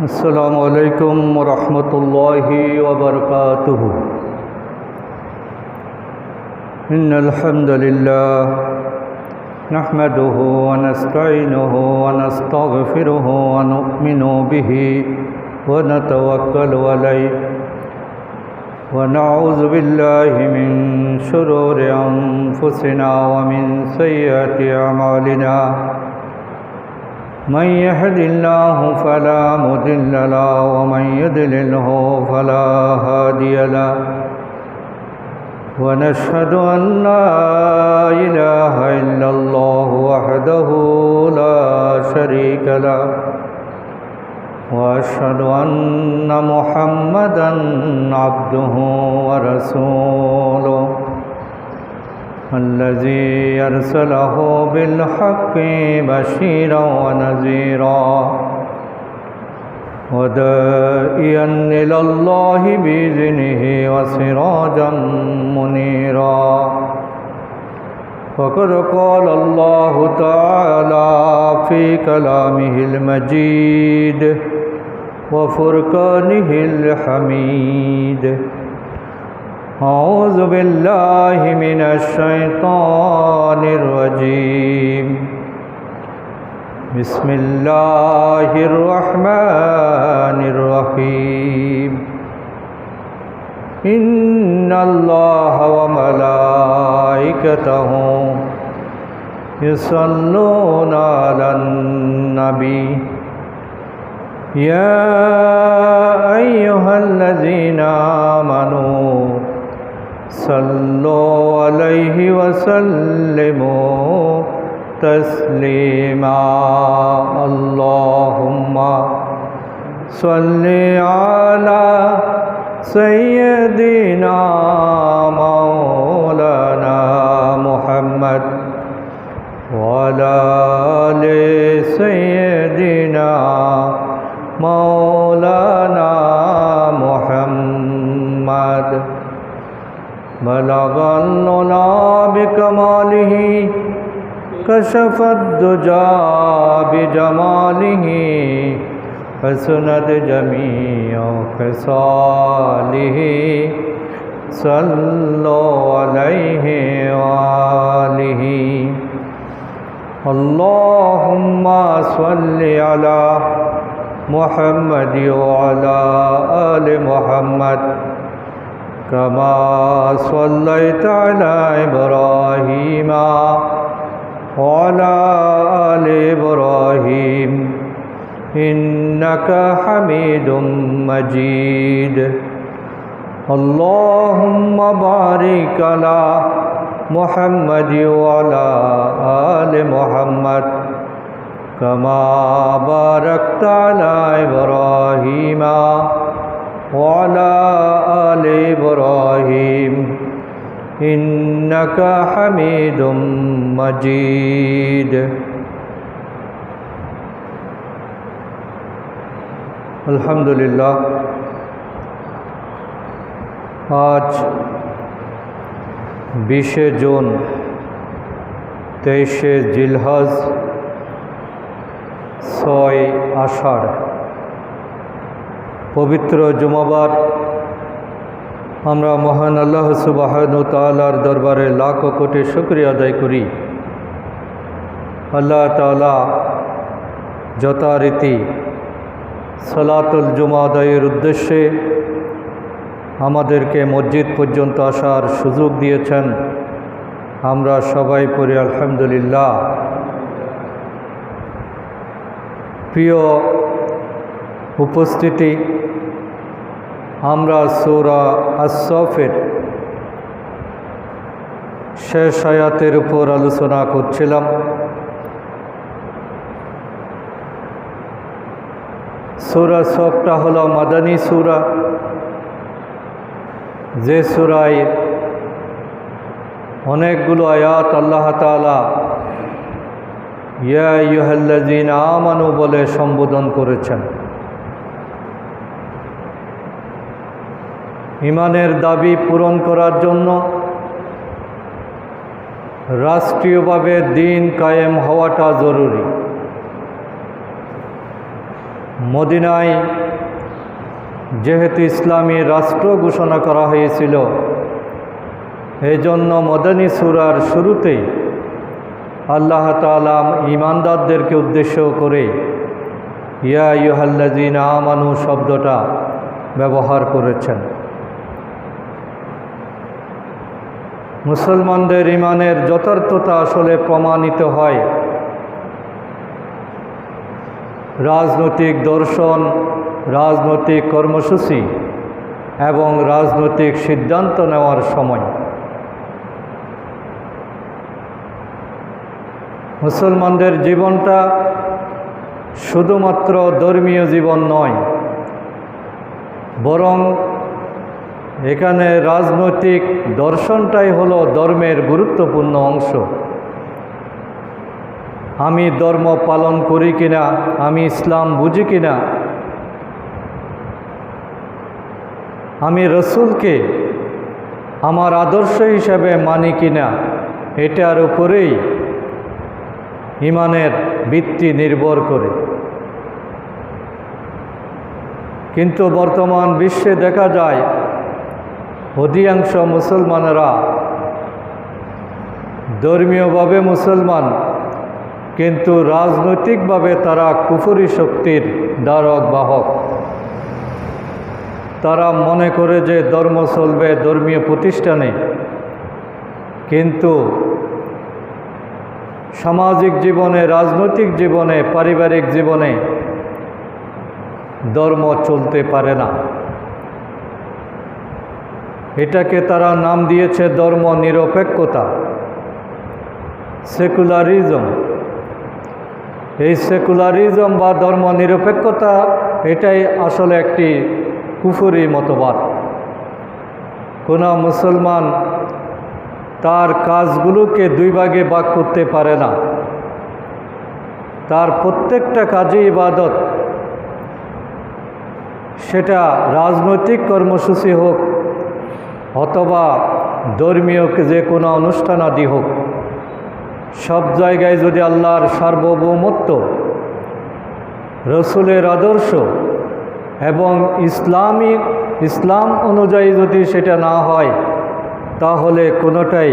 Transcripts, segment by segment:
السلام عليكم ورحمة الله وبركاته. إن الحمد لله نحمده ونستعينه ونستغفره ونؤمن به ونتوكل عليه ونعوذ بالله من شرور أنفسنا ومن سيئات أعمالنا. من يهد الله فلا مضل له ومن يضلله فلا هادي له ونشهد أن لا إله إلا الله وحده لا شريك له وأشهد أن محمدا عبده ورسوله الذي أرسله بالحق بشيرا ونذيرا وداعيا إلى الله بإذنه وسراجا منيرا. فقد قال الله تعالى في كلامه المجيد وفرقانه الحميد: أعوذ بالله من الشيطان الرجيم. بسم الله الرحمن الرحيم. إن الله وملائكته يصلون على النبي يا أيها الذين آمنوا صلوا عليه وسلموا تسليما. اللهم صل على سيدنا مولانا محمد وعلى آل سيدنا مولانا محمد. بلغ العلا بكماله كشف الدجى بجماله حسنت جميع خصاله صلوا عليه وآله. اللهم صل على محمد وعلى آل محمد كما صليت على إبراهيم وعلى آل إبراهيم إنك حميد مجيد. اللهم بارك على محمد وعلى آل محمد كما باركت على إبراهيم وعلى آل إبراهيم إنك حميد مجيد. আলহামদুলিল্লাহ, আজ 20শে জুন 23শে জিলহজ 6 আষাঢ় পবিত্র জুমাবার। আমরা মহান আল্লাহ সুবহানাহু ওয়া তাআলার দরবারে লাখো কোটি শুকরিয়া আদায় করি। আল্লাহ তাআলা যথারীতি সালাতুল জুমা আদায়ের উদ্দেশ্যে আমাদেরকে মসজিদ পর্যন্ত আসার সুযোগ দিয়েছেন। আমরা সবাই পড়ি আলহামদুলিল্লাহ। প্রিয় উপস্থিতি, আমরা সূরা আস-সাফের শেষ আয়াতের উপর আলোচনা করছিলাম। সূরা সাফটা হলো মাদানী সূরা, যে সূরায় অনেকগুলো আয়াত আল্লাহ তাআলা ইয়া আইয়ুহাল্লাযীনা আমানু বলে সম্বোধন করেছেন। ঈমানের দাবি পূরণ করার জন্য রাষ্ট্রীয়ভাবে দিন কায়েম হওয়াটা জরুরি। মদিনায় যেহেতু ইসলামী রাষ্ট্র ঘোষণা করা হয়েছিল, এই জন্য মদনী সূরার শুরুতেই আল্লাহ তাআলা ঈমানদারদেরকে উদ্দেশ্য করে ইয়া আইয়ুহাল্লাযীনা আমানু শব্দটা ব্যবহার করেছেন। মুসলমানদের ঈমানের যথার্থতা আসলে প্রমাণিত হয় রাজনৈতিক দর্শন, রাজনৈতিক কর্মসূচি এবং রাজনৈতিক সিদ্ধান্ত নেওয়ার সময়। মুসলমানদের জীবনটা শুধুমাত্র ধর্মীয় জীবন নয়, বরং এখানে রাজনৈতিক দর্শনটাই হলো ধর্মের গুরুত্বপূর্ণ অংশ। আমি ধর্ম পালন করি কিনা, আমি ইসলাম বুঝি কিনা, আমি রসুলকে আমার আদর্শ হিসাবে মানি কিনা, এটার উপরেই ঈমানের ভিত্তি নির্ভর করে। কিন্তু বর্তমান বিশ্বে দেখা যায় অধিকাংশ মুসলমানেরা ধর্মীয়ভাবে মুসলমান, কিন্তু রাজনৈতিকভাবে তারা কুফরি শক্তির ধারক বাহক। তারা মনে করে যে ধর্ম চলবে ধর্মীয় প্রতিষ্ঠানে, কিন্তু সামাজিক জীবনে, রাজনৈতিক জীবনে, পারিবারিক জীবনে ধর্ম চলতে পারে না। এটাকে তারা নাম দিয়েছে ধর্ম নিরপেক্ষতা, সেকুলারিজম। এই সেকুলারিজম বা ধর্ম নিরপেক্ষতা এটাই আসলে একটি কুফরি মতবাদ। কোনো মুসলমান তার কাজগুলোকে দুই ভাগে ভাগ করতে পারে না। তার প্রত্যেকটা কাজই ইবাদত, সেটা রাজনৈতিক কর্মসূচি হোক অথবা ধর্মীয় যে কোনো অনুষ্ঠানাদি হোক, সব জায়গায় যদি আল্লাহর সার্বভৌমত্ব, রসুলের আদর্শ এবং ইসলাম অনুযায়ী যদি সেটা না হয়, তাহলে কোনোটাই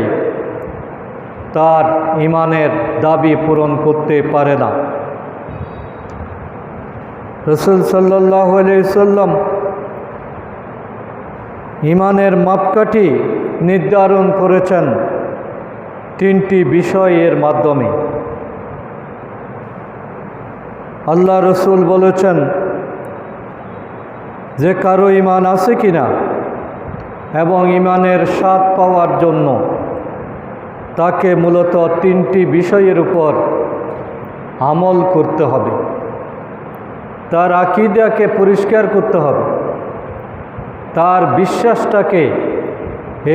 তার ঈমানের দাবি পূরণ করতে পারে না। রসুল সাল্লাল্লাহু আলাইহি সাল্লাম ঈমানের মাপকাঠি নির্ধারণ করেছেন তিনটি বিষয়ের মাধ্যমে। আল্লাহ রসুল বলেছেন যে কারো ঈমান আছে কিনা এবং ঈমানের স্বাদ পাওয়ার জন্য তাকে মূলত তিনটি বিষয়ের উপর আমল করতে হবে। তার আকীদাকে পরিষ্কার করতে হবে, তার বিশ্বাসটাকে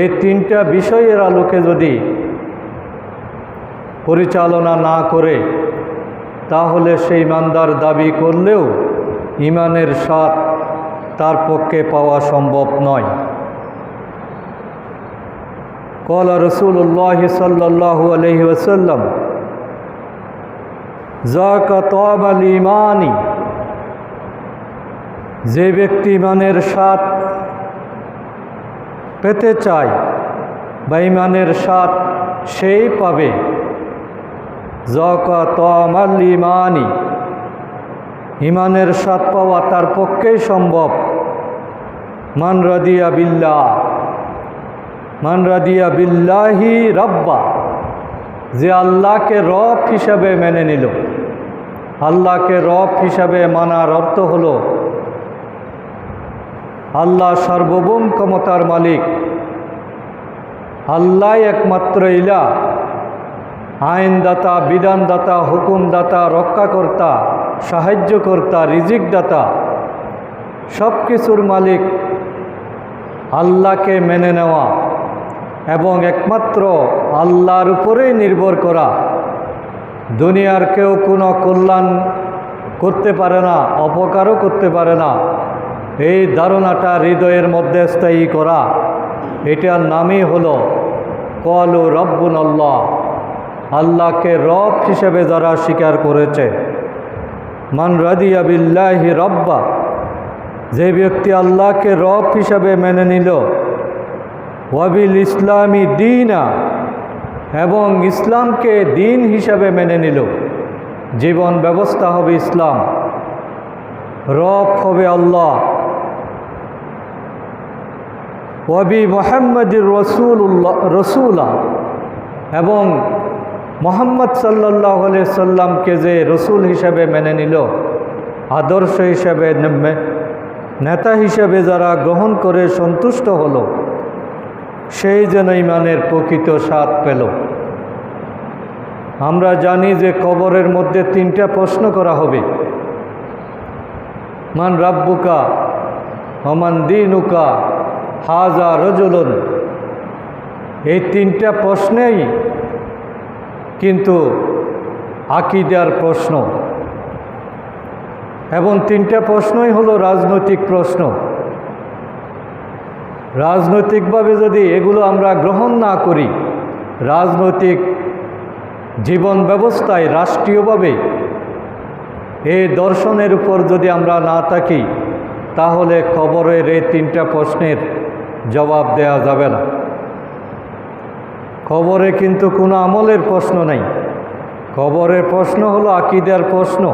এই তিনটা বিষয়ের আলোকে যদি পরিচালনা না করে, তাহলে সেই ঈমানদার দাবি করলেও ঈমানের স্বাদ তার পক্ষে পাওয়া সম্ভব নয়। قال رسول الله صلى الله عليه وسلم ذاك طعم الإيمان। যে ব্যক্তি ঈমানের স্বাদ পেতে চায় বা ঈমানের স্বাদ সেই পাবে। যাকা তামাল ঈমানি, ঈমানের স্বাদ পাওয়া তার পক্ষেই সম্ভব। মান রাদিয়া বিল্লাহি রাব্বা, যে আল্লাহকে রব হিসাবে মেনে নিল। আল্লাহকে রব হিসাবে মানার অর্থ হলো আল্লাহ সার্বভৌম ক্ষমতার মালিক, আল্লাহ একমাত্র ইলাহ, আইনদাতা, বিধানদাতা, হুকুমদাতা, রক্ষাকর্তা, সাহায্যকর্তা, রিজিকদাতা, সব কিছুর মালিক আল্লাহকে মেনে নেওয়া এবং একমাত্র আল্লাহর উপরেই নির্ভর করা। দুনিয়ার কেউ কোনো কল্যাণ করতে পারে না, অপকারও করতে পারে না, এই ধারণাটা হৃদয়ের মধ্যে স্থায়ী করা, এটার নামই হলো ক্বালু রাব্বুনাল্লাহ। আল্লাহকে রব হিসেবে যারা স্বীকার করেছে, মান রাদিয়া বিল্লাহি রব্বা, যে ব্যক্তি আল্লাহকে রব হিসাবে মেনে নিল, ওয়াবিল ইসলামী দীনা, এবং ইসলামকে দিন হিসাবে মেনে নিল, জীবন ব্যবস্থা হবে ইসলাম, রব হবে আল্লাহ, ওয়াবি মুহাম্মাদির রসুলা, এবং মুহাম্মদ সাল্লাল্লাহু আলাইহি সাল্লামকে যে রসুল হিসাবে মেনে নিল, আদর্শ হিসাবে, নেতা হিসাবে যারা গ্রহণ করে সন্তুষ্ট হলো, সেই যেন ঈমানের প্রকৃত স্বাদ পেল। আমরা জানি যে কবরের মধ্যে 3টা প্রশ্ন করা হবে, মান রাব্বুকা ওমান দীনুকা হাজা রজুলুন। এই 3টা প্রশ্নেই কিন্তু আকীদার প্রশ্ন, এবং 3টা প্রশ্নই হলো রাজনৈতিক প্রশ্ন। রাজনৈতিকভাবে যদি এগুলো আমরা গ্রহণ না করি, রাজনৈতিক জীবন ব্যবস্থায় রাষ্ট্রীয়ভাবে এই দর্শনের উপর যদি আমরা না থাকি, তাহলে কবরের এই 3টা প্রশ্নের জবাব দেওয়া যাবে না। কবরে কিন্তু কোনো আমলের প্রশ্ন নেই, কবরের প্রশ্ন হলো আকীদার প্রশ্ন,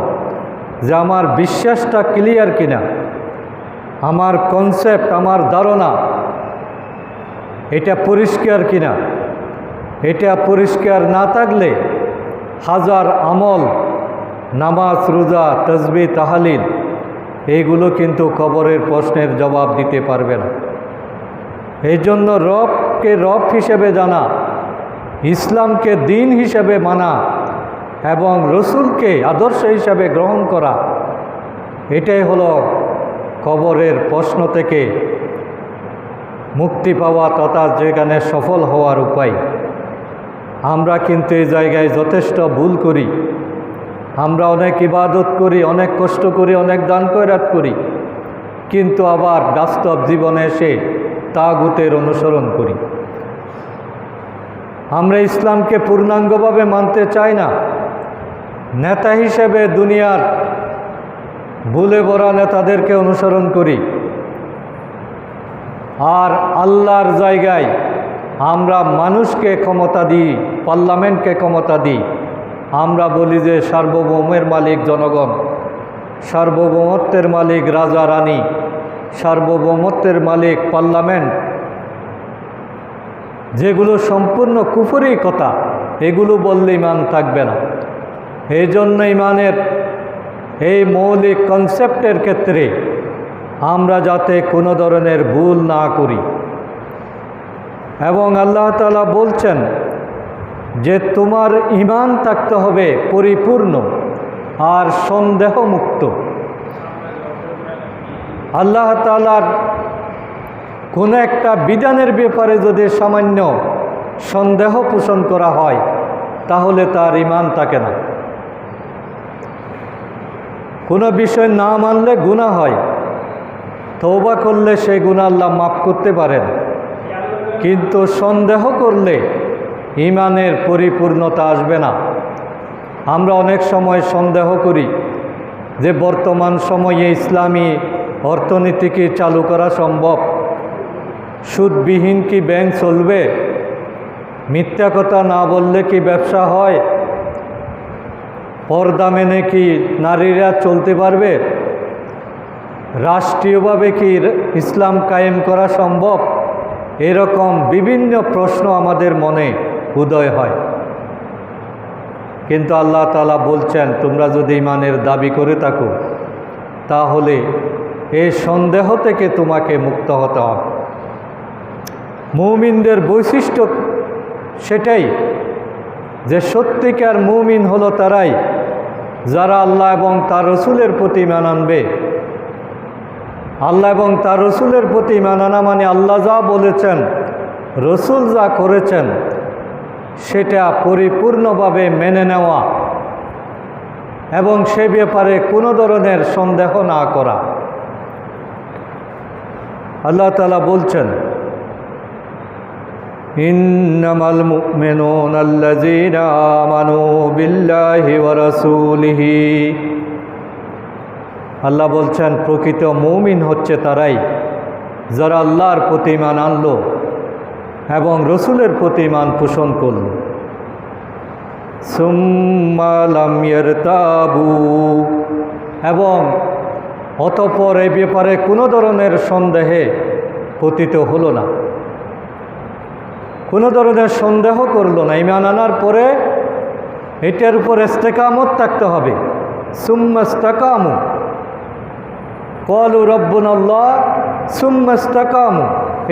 যে আমার বিশ্বাসটা ক্লিয়ার কিনা, আমার কনসেপ্ট, আমার ধারণা এটা পরিষ্কার কিনা। এটা পরিষ্কার না থাকলে হাজার আমল, নামাজ, রোজা, তাসবিহ, তাহলিল, এইগুলো কিন্তু কবরের প্রশ্নের জবাব দিতে পারবে না। এই জন্য রবকে রব হিসেবে জানা, ইসলামকে দিন হিসেবে মানা, এবং রসুলকে আদর্শ হিসাবে গ্রহণ করা, এটাই হলো কবরের প্রশ্ন থেকে মুক্তি পাওয়া তথা যেখানে সফল হওয়ার উপায়। আমরা কিন্তু এই জায়গায় যথেষ্ট ভুল করি। আমরা অনেক ইবাদত করি, অনেক কষ্ট করি, অনেক দান খয়রাত করি, কিন্তু আবার বাস্তব জীবনে এসে তাগুতের অনুসরণ করি। আমরা ইসলামকে পূর্ণাঙ্গভাবে মানতে চাই না। নেতা হিসেবে দুনিয়ার ভুলে ভরা নেতাদেরকে অনুসরণ করি, আর আল্লাহর জায়গায় আমরা মানুষকে ক্ষমতা দিই, পার্লামেন্টকে ক্ষমতা দিই। আমরা বলি যে সার্বভৌমের মালিক জনগণ, সার্বভৌমত্বের মালিক রাজা রানী, সার্বভৌমত্বের মালিক পার্লামেন্ট, যেগুলো সম্পূর্ণ কুফরি কথা। এগুলো বললে ঈমান থাকবে না। এই জন্য ঈমানের এই মৌলিক কনসেপ্টের ক্ষেত্রে আমরা যাতে কোনো ধরনের ভুল না করি। এবং আল্লাহ তাআলা বলছেন যে তোমার ঈমান থাকতে হবে পরিপূর্ণ আর সন্দেহমুক্ত। আল্লাহ তাআলার কোনো একটা বিধানের ব্যাপারে যদি সামান্য সন্দেহ পোষণ করা হয়, তাহলে তার ঈমান থাকে না। কোনো বিষয় না মানলে গুনাহ হয়, তওবা করলে সেই গুনাহ আল্লাহ মাফ করতে পারেন, কিন্তু সন্দেহ করলে ঈমানের পরিপূর্ণতা আসবে না। আমরা অনেক সময় সন্দেহ করি যে বর্তমান সময়ে ইসলামী অর্থনীতি কি চালু করা সম্ভব, সুদবিহীন কি ব্যাংক চলবে, মিথ্যা কথা না বললে কি ব্যবসা হয়, পর্দা মেনে কি নারীরা চলতে পারবে, রাষ্ট্রীয়ভাবে কি ইসলাম কায়েম করা সম্ভব। এরকম বিভিন্ন প্রশ্ন আমাদের মনে উদয় হয়। কিন্তু আল্লাহ তাআলা বলছেন, তোমরা যদি ঈমানের দাবি করে থাকো, তাহলে এই সন্দেহ থেকে তোমাকে মুক্ত হতে হবে। মুমিনদের বৈশিষ্ট্য সেটাই যে সত্যিকার মুমিন হলো তারাই যারা আল্লাহ এবং তার রসুলের প্রতি ঈমান আনবে। আল্লাহ এবং তার রসুলের প্রতি ঈমান আনা মানে আল্লাহ যা বলেছেন, রসুল যা করেছেন, সেটা পরিপূর্ণভাবে মেনে নেওয়া এবং সে ব্যাপারে কোনো ধরনের সন্দেহ না করা। আল্লাহ তাআলা বলছেন, ইন্নামাল মুমিনুনা আল্লাযীনা আমানু বিল্লাহি ওয়া রাসূলিহি আল্লাহ বলছেন প্রকৃত মুমিন হচ্ছে তারাই যারা আল্লাহর প্রতি ঈমান আনলো এবং রসুলের প্রতি ঈমান পোষণ করল। সুম্মা লাম ইয়ারতাবু, এবং অতঃপর এই ব্যাপারে কোনো ধরনের সন্দেহে পতিত হলো না, কোনো ধরনের সন্দেহ করলো না। ঈমান আনার পরে এটার উপর ইস্তেকামত থাকতে হবে। সুম্মা ইস্তাকামু ক্বালু রাব্বুনাল্লাহ সুম্মা ইস্তাকামু,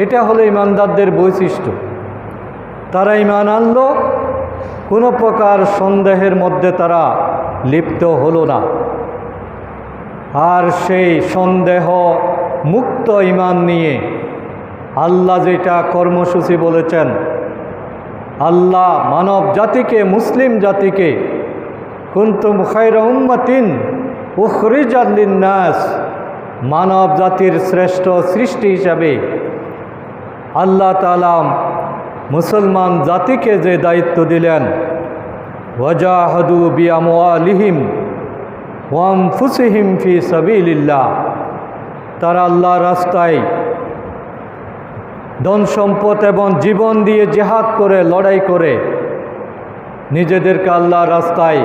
এটা হলো ঈমানদারদের বৈশিষ্ট্য। তারা ঈমান আনলো, কোনো প্রকার সন্দেহের মধ্যে তারা লিপ্ত হলো না, আর সেই সন্দেহ মুক্ত ঈমান নিয়ে আল্লাহ যেটা কর্মসূচি বলেছেন, আল্লাহ মানব জাতিকে, মুসলিম জাতিকে কুনতুম খায়রা উম্মাতিন উখরিজাত লিন্নাস, মানব জাতির শ্রেষ্ঠ সৃষ্টি হিসাবে আল্লাহ তাআলা মুসলমান জাতিকে যে দায়িত্ব দিলেন, ওয়াজাহাদু বিআমওয়ালিহিম ওয়া আনফুসিহিম ফি সাবিলিল্লাহ, তারা আল্লাহর রাস্তায় ধন সম্পদ এবং জীবন দিয়ে জিহাদ করে, লড়াই করে, নিজেদেরকে আল্লাহর রাস্তায়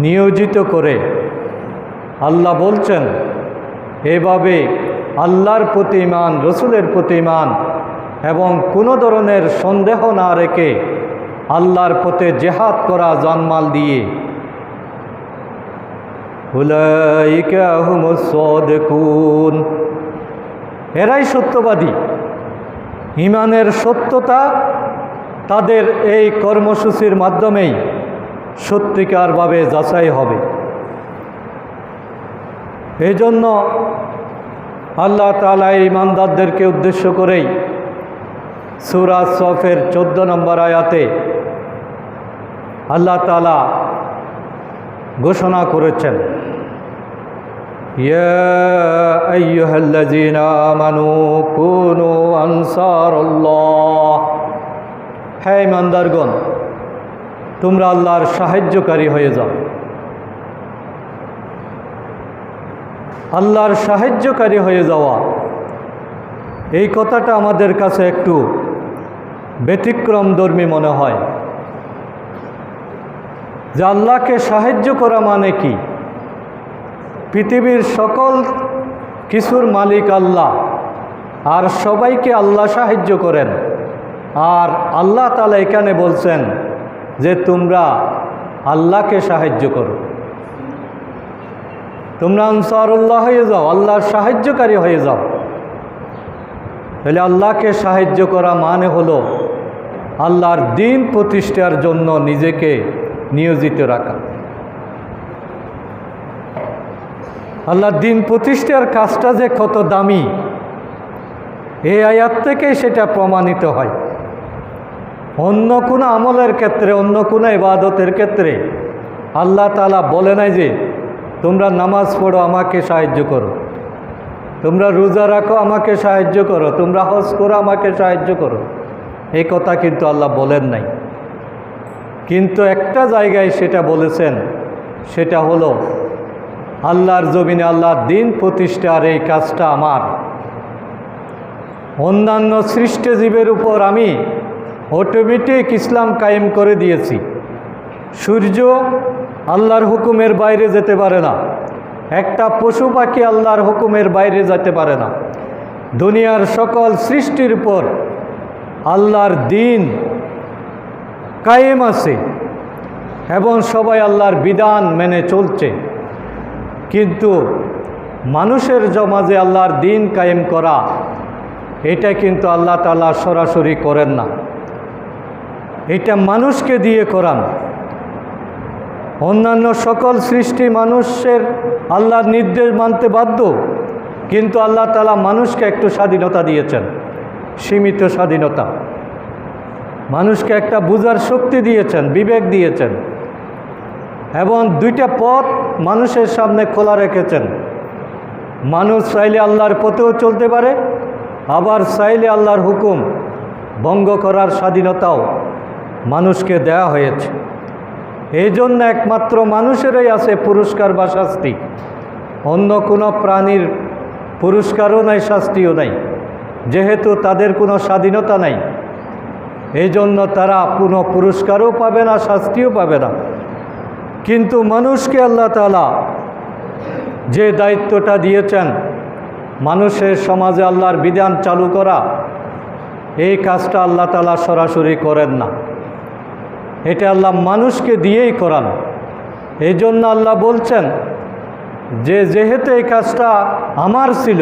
নিয়োজিত করে। আল্লাহ বলছেন এভাবে আল্লাহর প্রতি ঈমান, রসুলের প্রতি ঈমান এবং কোনো ধরনের সন্দেহ না রেখে আল্লাহর পথে জিহাদ করা জানমাল দিয়ে, উলাইকা হুমুস সাদিকুন, এরাই সত্যবাদী। ঈমানের সত্যতা তাদের এই কর্মসূচির মাধ্যমেই সত্যিকারভাবে যাচাই হবে। এই জন্য আল্লাহ তাআলা ঈমানদারদেরকে উদ্দেশ্য করেই সূরা সফের 14 নম্বর আয়াতে আল্লাহ তাআলা ঘোষণা করেছেন, ইয়া আইয়ুহাল্লাযীনা আমানু কুনু আনসারাল্লাহ, হে ঈমানদারগণ, তোমরা আল্লাহর সাহায্যকারী হয়ে যাও। আল্লাহর সাহায্যকারী হয়ে যাওয়া, এই কথাটা আমাদের কাছে একটু ব্যতিক্রমধর্মী মনে হয়, যে আল্লাহকে সাহায্য করা মানে কি? পৃথিবীর সকল কিছুর মালিক আল্লাহ, আর সবাইকে আল্লাহ সাহায্য করেন। আর আল্লাহ তাআলা এখানে বলছেন যে তোমরা আল্লাহকে সাহায্য করো, তোমরা আনসারুল্লাহ হয়ে যাও, আল্লাহর সাহায্যকারী হয়ে যাও। তাহলে আল্লাহকে সাহায্য করা মানে হলো আল্লাহর দ্বীন প্রতিষ্ঠার জন্য নিজেকে নিয়োজিত রাখা। আল্লাহর দ্বীন প্রতিষ্ঠার কাজটা যে কত দামি, এই আয়াত থেকেই সেটা প্রমাণিত হয়। অন্য কোনো আমলের ক্ষেত্রে, অন্য কোনো ইবাদতের ক্ষেত্রে আল্লাহ তাআলা বলে নাই যে তোমরা নামাজ পড়ো আমাকে সাহায্য করো, তোমরা রোজা রাখো আমাকে সাহায্য করো, তোমরা হজ করো আমাকে সাহায্য করো, এই কথা কিন্তু আল্লাহ বলেন নাই। কিন্তু একটা জায়গায় সেটা বলেছেন, সেটা হলো আল্লাহর জমিনে আল্লাহর দ্বীন প্রতিষ্ঠার এই কাজটা আমার। অন্যান্য সৃষ্ট জীবের উপর আমি অটোমেটিক ইসলাম কায়েম করে দিয়েছি। সূর্য আল্লাহর হুকুমের বাইরে যেতে পারে না, একটা পশু পাখি আল্লাহর হুকুমের বাইরে যেতে পারে না। দুনিয়ার সকল সৃষ্টির উপর আল্লাহর দ্বীন কায়েম আছে এবং সবাই আল্লাহর বিধান মেনে চলছে। কিন্তু মানুষের সমাজে আল্লাহর দ্বীন কায়েম করা, এটা কিন্তু আল্লাহ তাআলা সরাসরি করেন না, এটা মানুষকে দিয়ে করান। অন্যান্য সকল সৃষ্টি মানুষের আল্লাহর নির্দেশ মানতে বাধ্য, কিন্তু আল্লাহ তাআলা মানুষকে একটু স্বাধীনতা দিয়েছেন, সীমিত স্বাধীনতা। মানুষকে একটা বুঝার শক্তি দিয়েছেন, বিবেক দিয়েছেন, এবং দুইটা পথ মানুষের সামনে খোলা রেখেছেন। মানুষ চাইলে আল্লাহর পথেও চলতে পারে, আবার চাইলে আল্লাহর হুকুম ভঙ্গ করার স্বাধীনতাও মানুষকে দেয়া হয়েছে। এই জন্য একমাত্র মানুষেরই আছে পুরস্কার বা শাস্তি। অন্য কোনো প্রাণীর পুরস্কারও নাই, শাস্তিও নাই, যেহেতু তাদের কোনো স্বাধীনতা নাই। এই জন্য তারা কোনো পুরস্কারও পাবে না, শাস্তিও পাবে না। কিন্তু মানুষকে আল্লাহ তাআলা যে দায়িত্বটা দিয়েছেন, মানুষের সমাজে আল্লাহর বিধান চালু করা, এই কাজটা আল্লাহ তাআলা সরাসরি করেন না, এটা আল্লাহ মানুষকে দিয়েই করান। এই জন্য আল্লাহ বলছেন যে যেহেতু এই কাজটা আমার ছিল,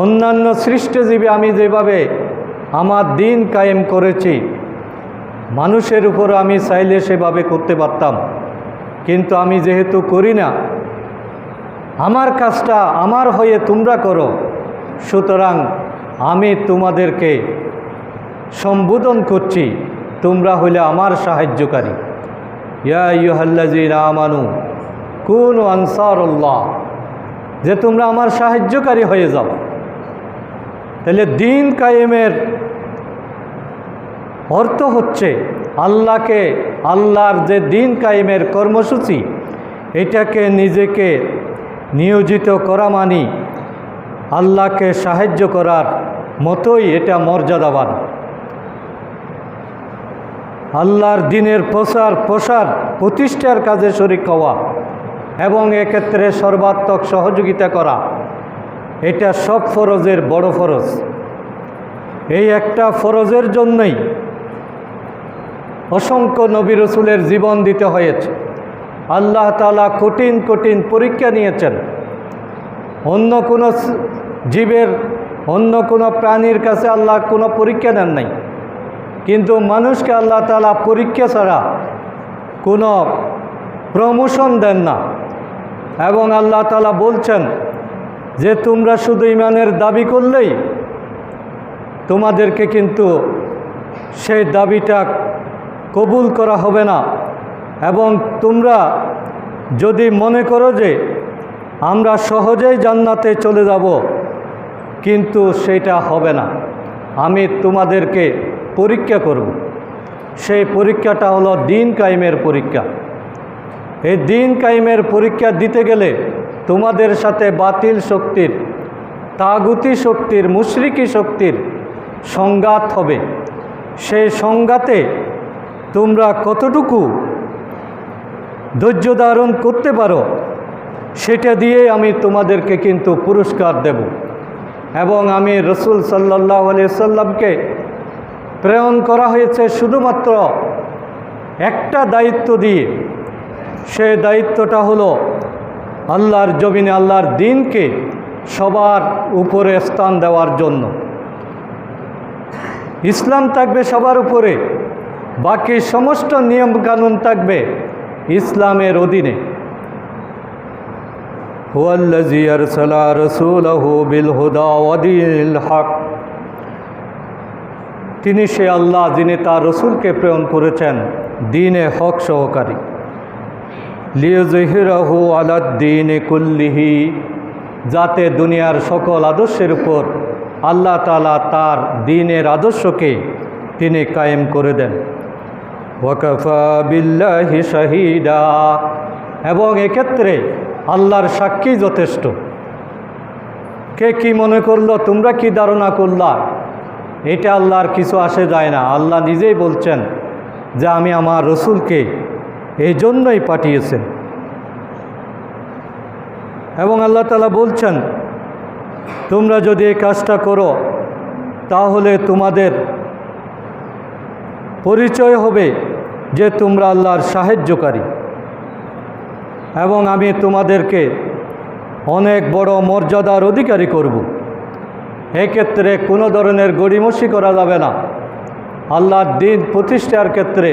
অন্যান্য সৃষ্টিজীবী আমি যেভাবে আমার দিন কায়েম করেছি, মানুষের উপর আমি চাইলে সেভাবে করতে পারতাম, কিন্তু আমি যেহেতু করি না, আমার কাজটা আমার হয়ে তোমরা করো, সুতরাং আমি তোমাদেরকে সম্বোধন করছি, তোমরা হইলে আমার সাহায্যকারী। ইয়া আইয়ুহাল্লাযীনা আমানু কুনু আনসারুল্লাহ, যে তোমরা আমার সাহায্যকারী হয়ে যাও। তাহলে দিন কায়েমের অর্থ হচ্ছে আল্লাহর যে দিন কায়েমের কর্মসূচি, এটাকে নিজেকে নিয়োজিত করা মানি আল্লাহকে সাহায্য করার মতোই এটা মর্যাদাবান। আল্লাহর দিনের প্রসার প্রতিষ্ঠার কাজে শরীক হওয়া এবং এক্ষেত্রে সর্বাত্মক সহযোগিতা করা, এটা সব ফরজের বড় ফরজ। এই একটা ফরজের জন্যই অসংখ্য নবী রাসূলের জীবন দিতে হয়েছে। আল্লাহ তাআলা কঠিন কঠিন পরীক্ষা নিয়েছেন। অন্য কোনো জীবের, অন্য কোনো প্রাণীর কাছে আল্লাহ কোনো পরীক্ষা নেন নাই, কিন্তু মানুষকে আল্লাহ তাআলা পরীক্ষা ছাড়া কোনো প্রমোশন দেন না। এবং আল্লাহ তাআলা বলছেন যে তোমরা শুধু ঈমানের দাবি করলেই তোমাদেরকে কিন্তু সেই দাবিটা কবুল করা হবে না, এবং তোমরা যদি মনে করো যে আমরা সহজেই জান্নাতে চলে যাব, কিন্তু সেটা হবে না। আমি তোমাদেরকে পরীক্ষা করব। সেই পরীক্ষাটা হলো দিন কায়েমের পরীক্ষা। এই দিন কায়েমের পরীক্ষা দিতে গেলে তোমাদের সাথে বাতিল শক্তির, তাগুতি শক্তির, মুশরিকি শক্তির সংঘাত হবে। সেই সংঘাতে তোমরা কতটুকু ধৈর্য ধারণ করতে পারো, সেটা দিয়ে আমি তোমাদেরকে কিন্তু পুরস্কার দেব। এবং আমি রাসূল সাল্লাল্লাহু আলাইহি সাল্লামকে প্রেরণ করা হয়েছে শুধুমাত্র একটা দায়িত্ব দিয়ে। সেই দায়িত্বটা হলো আল্লাহর জমিনে আল্লাহর দ্বীনকে সবার উপরে স্থান দেওয়ার জন্য। ইসলাম থাকবে সবার উপরে, বাকি সমস্ত নিয়ম কানুন থাকবে ইসলামের অধীনে। হুয়াল্লাযী আরসালা রাসূলাহু বিল হুদা ওয়া দীনিল হক, তিনি সে আল্লাহ যিনি তার রসুলকে প্রেরণ করেছেন দ্বীনে হক সহকারী। লিইয়ুযহিরাহু আলাদ-দীনি কুল্লিহি, যাতে দুনিয়ার সকল আদর্শের উপর আল্লাহ তাআলা তার দ্বীনের আদর্শকে তিনি কায়েম করে দেন। ওয়াকাফা বিল্লাহি শাহীদা, এবং এক্ষেত্রে আল্লাহর সাক্ষী যথেষ্ট। কে কি মনে করলো, তোমরা কি ধারণা করলা, এটা আল্লাহর কিছু আসে যায় না। আল্লাহ নিজেই বলছেন যে আমি আমার রসুলকে এই জন্যই পাঠিয়েছেন। এবং আল্লাহ তাআলা বলছেন তোমরা যদি এই কাজটা করো, তাহলে তোমাদের পরিচয় হবে যে তোমরা আল্লাহর সাহায্যকারী, এবং আমি তোমাদেরকে অনেক বড় মর্যাদার অধিকারী করব। এক্ষেত্রে কোনো ধরনের গড়িমসি করা যাবে না। আল্লাহর দ্বীন প্রতিষ্ঠার ক্ষেত্রে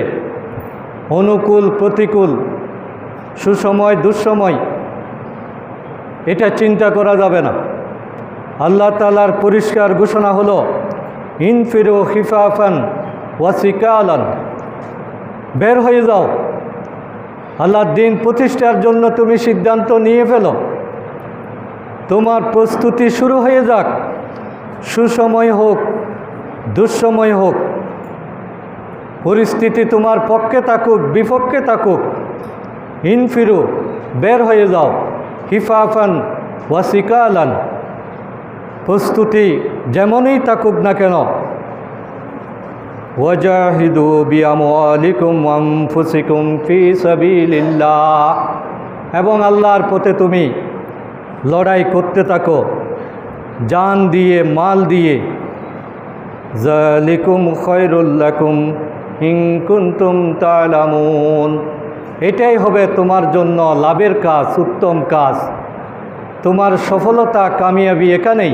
অনুকূল প্রতিকূল, সুসময় দুঃসময়, এটা চিন্তা করা যাবে না। আল্লাহ তাআলার পরিষ্কার ঘোষণা হলো ইনফিরু খিফাফান ওয়া সিকালান, বের হয়ে যাও। আল্লাহর দ্বীন প্রতিষ্ঠার জন্য তুমি সিদ্ধান্ত নিয়ে ফেলো, তোমার প্রস্তুতি শুরু হয়ে যাক। সুসময় হোক দুঃসময় হোক, পরিস্থিতি তোমার পক্ষে থাকুক বিপক্ষে থাকুক, ইনফিরু, বের হয়ে যাও। কিফাফান ওয়াসিকালান, প্রস্তুতি যেমনই থাকুক না কেন, ওয়াজাহিদু বিআমওয়ালিকুম ওয়া আনফুসিকুম ফি সাবিলিল্লাহ, এবং আল্লাহর পথে তুমি লড়াই করতে থাকো জান দিয়ে, মাল দিয়ে। যালিকুম খায়রুল লাকুম ইন কুনতুম তা'লামুন, এটাই হবে তোমার জন্য লাভের কাজ, উত্তম কাজ। তোমার সফলতা, কামিয়াবি এখানেই,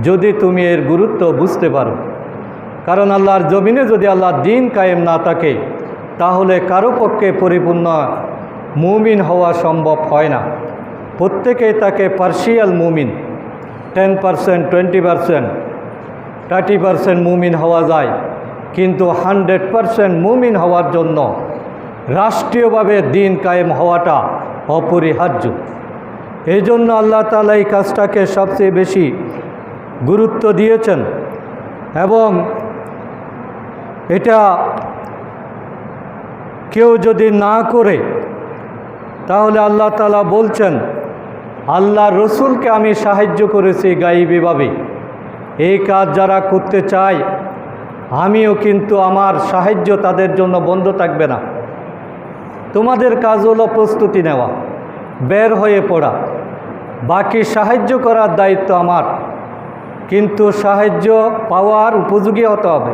যদি তুমি এর গুরুত্ব বুঝতে পারো। কারণ আল্লাহর জমিনে যদি আল্লাহর দ্বীন কায়েম না থাকে, তাহলে কারো পক্ষে পরিপূর্ণ মুমিন হওয়া সম্ভব হয় না। প্রত্যেকেই তাকে পার্শিয়াল মুমিন, 10%, 20%, 30% মুমিন হওয়া যায়, কিন্তু 100% মুমিন হওয়ার জন্য রাষ্ট্রীয়ভাবে দ্বীন কায়েম হওয়াটা অপরিহার্য। এই জন্য আল্লাহ তাআলা এই কাজটাকে সবচেয়ে বেশি গুরুত্ব দিয়েছেন, এবং এটা কেউ যদি না করে, তাহলে আল্লাহ তাআলা বলছেন, আল্লাহ রসুলকে আমি সাহায্য করেছি গায়বীভাবে। এই কাজ যারা করতে চায়, আমিও কিন্তু আমার সাহায্য তাদের জন্য বন্ধ থাকবে না। তোমাদের কাজ হলো প্রস্তুতি নেওয়া, বের হয়ে পড়া, বাকি সাহায্য করার দায়িত্ব আমার, কিন্তু সাহায্য পাওয়ার উপযোগী হতে হবে।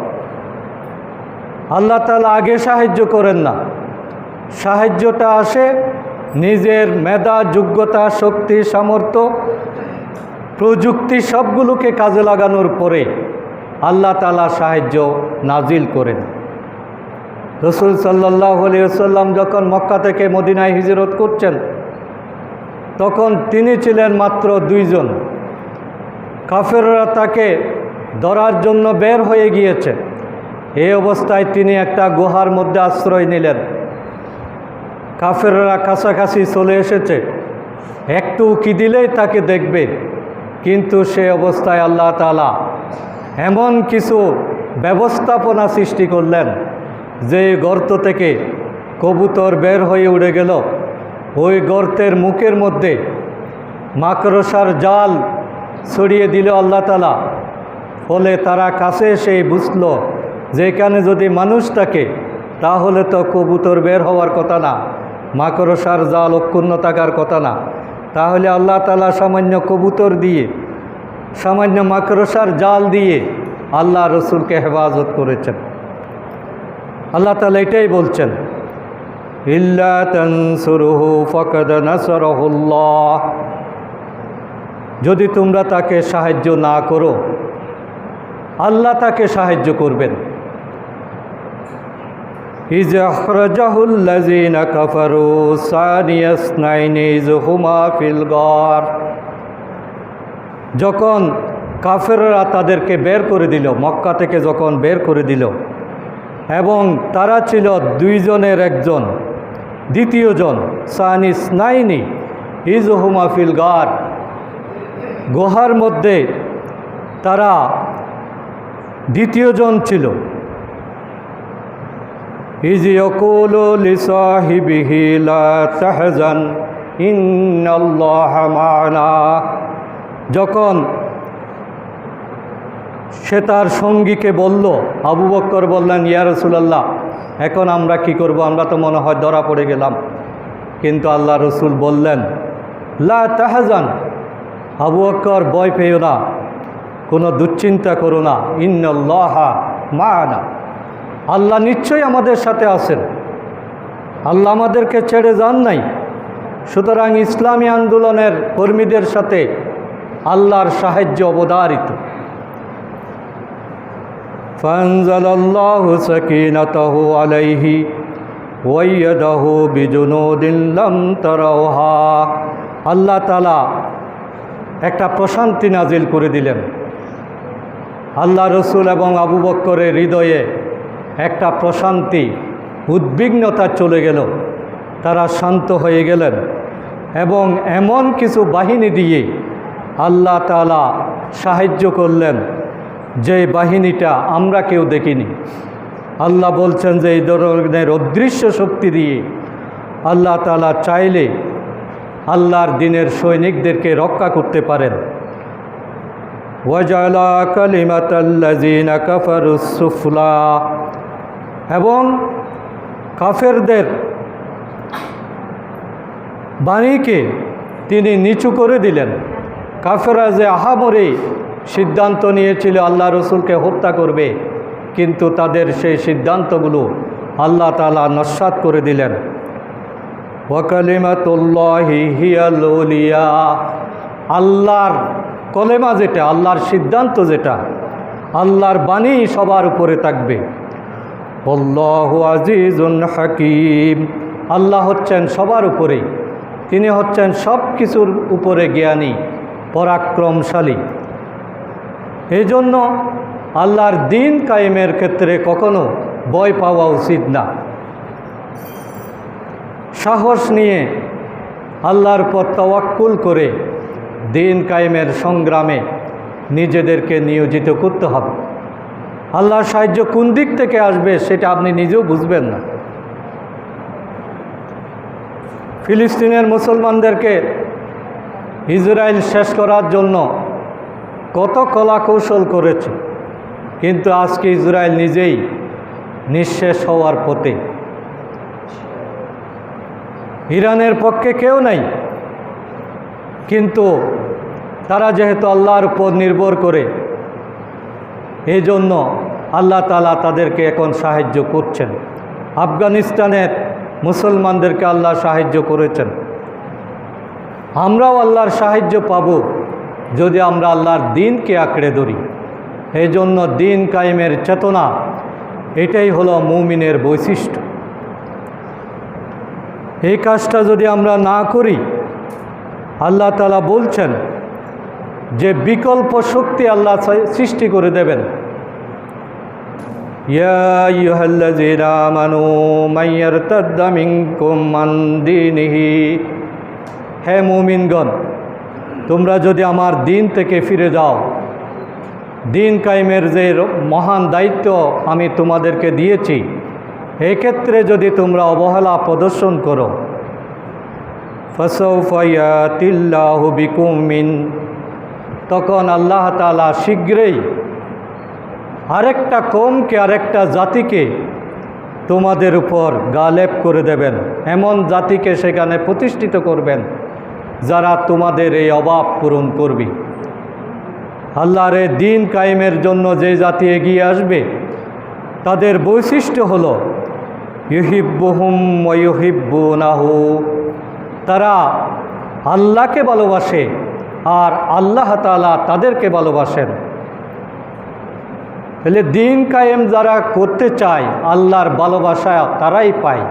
আল্লাহ তাআলা আগে সাহায্য করেন না, সাহায্যটা আসে নিজের মেধা, যোগ্যতা, শক্তি, সামর্থ্য, প্রযুক্তি সবগুলোকে কাজে লাগানোর পরে আল্লাহ তাআলা সাহায্য নাজিল করেন। রাসূল সাল্লাল্লাহু আলাইহি ওয়াসাল্লাম যখন মক্কা থেকে মদিনায় হিজরত করছেন, তখন তিনি ছিলেন মাত্র 2 জন। কাফেররা তাকে ধরার জন্য বের হয়ে গিয়েছে। এই অবস্থায় তিনি একটা গুহার মধ্যে আশ্রয় নিলেন। কাফেররা কাছাকাছি চলে এসেছে, একটু উকি দিলেই তাকে দেখবে, কিন্তু সে অবস্থায় আল্লাহ তাআলা এমন কিছু ব্যবস্থাপনা সৃষ্টি করলেন যে গর্ত থেকে কবুতর বের হয়ে উড়ে গেল। ওই গর্তের মুখের মধ্যে মাকড়সার জাল ছড়িয়ে দিল আল্লাহ তাআলা। ফলে তারা কাছে এসে বুঝল যে এখানে যদি মানুষ থাকে, তাহলে তো কবুতর বের হওয়ার কথা না, মাকড়সার জাল অক্ষুণ্ণ থাকার কথা না। তাহলে আল্লাহ তাআলা সামান্য কবুতর দিয়ে, সামান্য মাকড়সার জাল দিয়ে আল্লাহ রসুলকে হেফাজত করেছেন। আল্লাহ তাআলা এটাই বলছেন, ইল্লা তানসুরুহু ফাকাদ নাসারাহুল্লাহ, যদি তোমরা তাকে সাহায্য না করো, আল্লাহ তাকে সাহায্য করবেন। ইয আখরাজাহুল্লাযীনা কাফারু সানিয়া ইসনাইনি ইয হুমা ফিল গার, যখন কাফেররা তাদেরকে বের করে দিল, মক্কা থেকে যখন বের করে দিল, এবং তারা ছিল 2 জনের একজন, দ্বিতীয় জন, সানি ইসনাইনি ইয হুমা ফিল গার, গুহার মধ্যে তারা দ্বিতীয় জন ছিল। ইয ইয়াকুলু লিসাহিবিহি লা তাহজান ইন্নাল্লাহা মা'ানা, যখন সে তার সঙ্গীকে বলল, আবু বকর বললেন, ইয়া রাসূলুল্লাহ, এখন আমরা কি করব? আমরা তো মনে হয় ধরা পড়ে গেলাম। কিন্তু আল্লাহ রসুল বললেন, লা তাহজান, আবু বকর ভয় পেও না, কোনো দুশ্চিন্তা করো না, ইন্নাল্লাহা মা'ানা, আল্লাহ নিশ্চয়ই আমাদের সাথে আছেন, আল্লাহ আমাদেরকে ছেড়ে যান নাই। সুতরাং ইসলামী আন্দোলনের কর্মীদের সাথে আল্লাহর সাহায্য অবধারিত। ফানজালাল্লাহু সাকিনাতাহু আলাইহি ওয়া আইয়াদাহু বিজুনুদিন লাম তারাউহা, আল্লাহ তাআলা একটা প্রশান্তি নাজিল করে দিলেন। আল্লাহ রসুল এবং আবু বকরের হৃদয়ে একটা প্রশান্তি, উদ্বিগ্নতা চলে গেল, তারা শান্ত হয়ে গেলেন, এবং এমন কিছু বাহিনী দিয়ে আল্লাহ তাআলা সাহায্য করলেন যে বাহিনীটা আমরা কেউ দেখিনি। আল্লাহ বলছেন যে এই ধরনের অদৃশ্য শক্তি দিয়ে আল্লাহ তাআলা চাইলে আল্লাহর দ্বীনের সৈনিকদেরকে রক্ষা করতে পারেন। ওয়াজালা কালিমাতাল্লাযিনা কাফারুস সুফলা, এবং কাফেরদের বাণীকে তিনি নিচু করে দিলেন। কাফেররা যে আহামরি সিদ্ধান্ত নিয়েছিল আল্লাহ রসুলকে হত্যা করবে, কিন্তু তাদের সেই সিদ্ধান্তগুলো আল্লাহ তাআলা নস্যাৎ করে দিলেন। ওয়া কালিমাতুল্লাহি হিয়াল উলিয়া, আল্লাহর কলেমা যেটা, আল্লাহর সিদ্ধান্ত যেটা, আল্লাহর বাণী সবার উপরে থাকবে। আল্লাহু আজিজুন হাকিম, আল্লাহ হচ্ছেন সবার উপরে, তিনি হচ্ছেন সব কিছুর উপরে জ্ঞানী, পরাক্রমশালী। এই জন্য আল্লাহর দ্বীন কায়েমের ক্ষেত্রে কখনো ভয় পাওয়া উচিত না। সাহস নিয়ে আল্লাহর পর তাওয়াক্কুল করে দ্বীন কায়েমের সংগ্রামে নিজেদেরকে নিয়োজিত করতে হবে। আল্লাহর সাহায্য কোন দিক থেকে আসবে সেটা আপনি নিজেও বুঝবেন না। ফিলিস্তিনের মুসলমানদেরকে ইসরায়েল শেষ করার জন্য কত কলা কৌশল করেছে, কিন্তু আজকে ইসরায়েল নিজেই নিঃশেষ হওয়ার পথে। ইরানের পক্ষে কেউ নাই, কিন্তু তারা যেহেতু আল্লাহর উপর নির্ভর করে, এই জন্য আল্লাহ তাআলা তাদেরকে এখন সাহায্য করছেন। আফগানিস্তানের মুসলমানদেরকে আল্লাহ সাহায্য করেছেন। আমরাও আল্লাহর সাহায্য পাব যদি আমরা আল্লাহর দ্বীনকে আঁকড়ে ধরি। এই জন্য দ্বীন কায়েমের চেতনা, এটাই হলো মুমিনের বৈশিষ্ট্য। এই কাজটা যদি আমরা না করি, আল্লাহ তাআলা বলছেন যে বিকল্প শক্তি আল্লাহ সৃষ্টি করে দেবেন। ইয়া আইয়ুহাল্লাযীনা আমানু মান ইয়ারতাদ্দা মিনকুম আন দীনিহি, হে মুমিনগণ, তোমরা যদি আমার দ্বীন থেকে ফিরে যাও, দ্বীন কায়েমের যে মহান দায়িত্ব আমি তোমাদেরকে দিয়েছি, এক্ষেত্রে যদি তোমরা অবহেলা প্রদর্শন করো, ফাসাউফা ইয়াতিল্লাহু বিকুম, তখন আল্লাহ তাআলা শীঘ্রই আরেকটা কওমকে, আরেকটা জাতিকে তোমাদের উপর গালেব করে দেবেন। এমন জাতিকে সেখানে প্রতিষ্ঠিত করবেন যারা তোমাদের এই অভাব পূরণ করবে। আল্লাহর এই দ্বীন কায়েমের জন্য যে জাতি এগিয়ে আসবে, তাদের বৈশিষ্ট্য হলো ইউহিব্বুহুম ওয়া ইউহিব্বুনাহু, তারা আল্লাহকে ভালোবাসে আর আল্লাহ তাআলা তাদেরকে ভালোবাসেন। তাহলে দ্বীন কায়েম যারা করতে চায়, আল্লাহর ভালোবাসা তারাই পায়।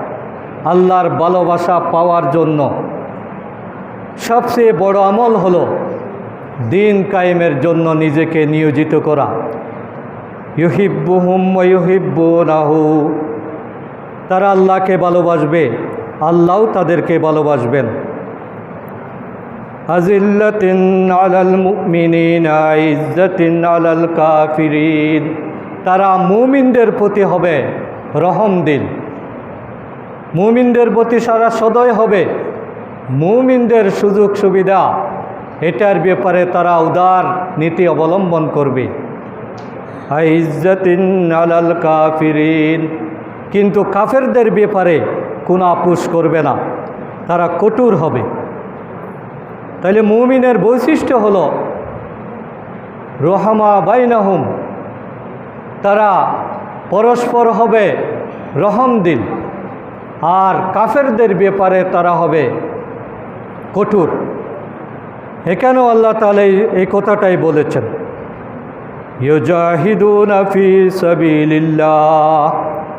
আল্লাহর ভালোবাসা পাওয়ার জন্য সবচেয়ে বড় আমল হলো দ্বীন কায়েমের জন্য নিজেকে নিয়োজিত করা। ইউহিব্বুহুম ওয়া ইউহিব্বুনাহু, তারা আল্লাহকে ভালোবাসবে, আল্লাহও তাদেরকে ভালোবাসবেন। আজিল্লাতিন আলাল মুমিনিনা ইজ্জাতিন আলাল কাফিরিন, তারা মুমিনদের প্রতি হবে রহমদিল, মুমিনদের প্রতি সারা সদয় হবে। মুমিনদের সুযোগ সুবিধা এটার ব্যাপারে তারা উদার নীতি অবলম্বন করবে। ইজ্জাতিন আলাল কাফিরিন, কিন্তু কাফেরদের ব্যাপারে কোনো আপোষ করবে না, তারা কঠোর হবে। তাইলে মুমিনের বৈশিষ্ট্য হলো রহমা বাইনাহুম, তারা পরস্পর হবে রহমদিল, আর কাফেরদের ব্যাপারে তারা হবে কঠোর। এখানেও আল্লাহ তাআলা এই কথাটাই বলেছেন, ইউজাহিদুনা ফি সাবিলিল্লাহ,